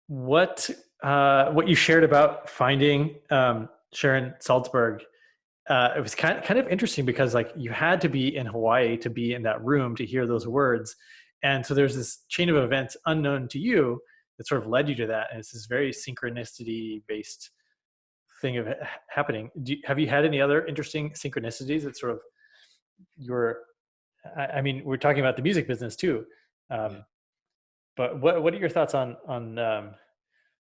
what you shared about finding Sharon Salzberg, it was kind of interesting because like you had to be in Hawaii to be in that room to hear those words, and so there's this chain of events unknown to you that sort of led you to that, and it's this very synchronicity based thing of happening. Have you had any other interesting synchronicities that sort of your? I mean, we're talking about the music business too, Yeah. but what are your thoughts on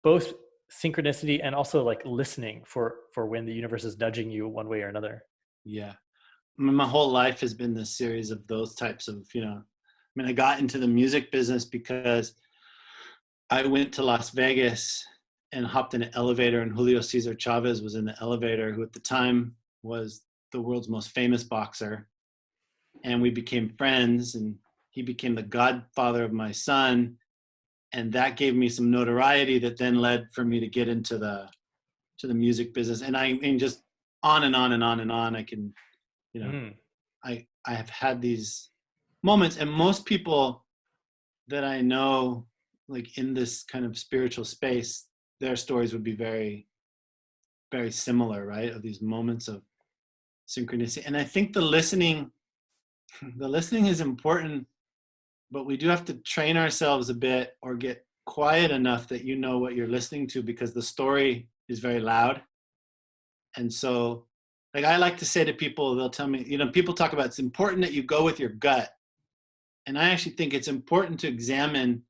both synchronicity and also like listening for when the universe is nudging you one way or another? Yeah. I mean, my whole life has been this series of those types of, I mean, I got into the music business because I went to Las Vegas and hopped in an elevator, and Julio Cesar Chaves was in the elevator, who at the time was the world's most famous boxer. And we became friends, and he became the godfather of my son. And that gave me some notoriety that then led for me to get into the music business. And I mean, just on and on and on and on. I can, you know, Mm. I have had these moments, and most people that I know, like in this kind of spiritual space, their stories would be very, very similar, right? Of these moments of synchronicity. And I think the listening is important, but we do have to train ourselves a bit or get quiet enough that you know what you're listening to, because the story is very loud. And so, like, I like to say to people, they'll tell me, people talk about it's important that you go with your gut. And I actually think it's important to examine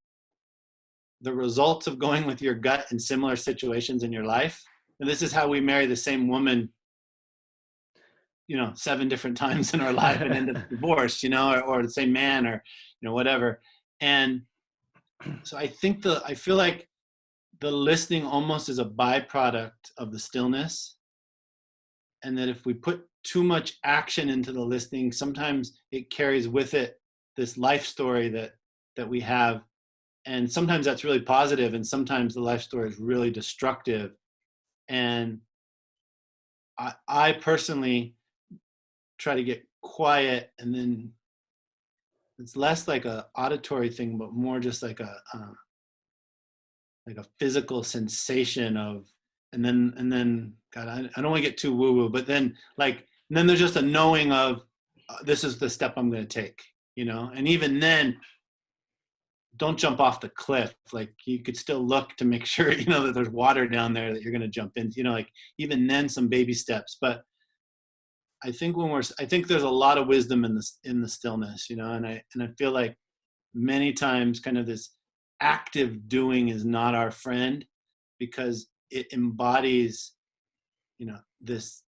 the results of going with your gut in similar situations in your life. And this is how we marry the same woman, 7 different times in our life and end up divorced, or the same man, or, whatever. And so I feel like the listening almost is a byproduct of the stillness. And that if we put too much action into the listening, sometimes it carries with it this life story that we have. And sometimes that's really positive, and sometimes the life story is really destructive. And I personally try to get quiet, and then it's less like a auditory thing, but more just like a physical sensation of, and then God, I don't want to get too woo woo, but then and then there's just a knowing of this is the step I'm going to take, and even then, don't jump off the cliff. Like, you could still look to make sure, that there's water down there that you're going to jump into, even then some baby steps. But I think I think there's a lot of wisdom in the stillness, and I feel like many times kind of this active doing is not our friend, because it embodies, this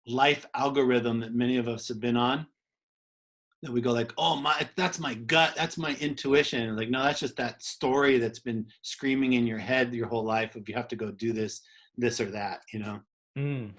life algorithm that many of us have been on, that we go like, oh, that's my gut, that's my intuition. Like, no, that's just that story that's been screaming in your head your whole life of you have to go do this or that. Mm.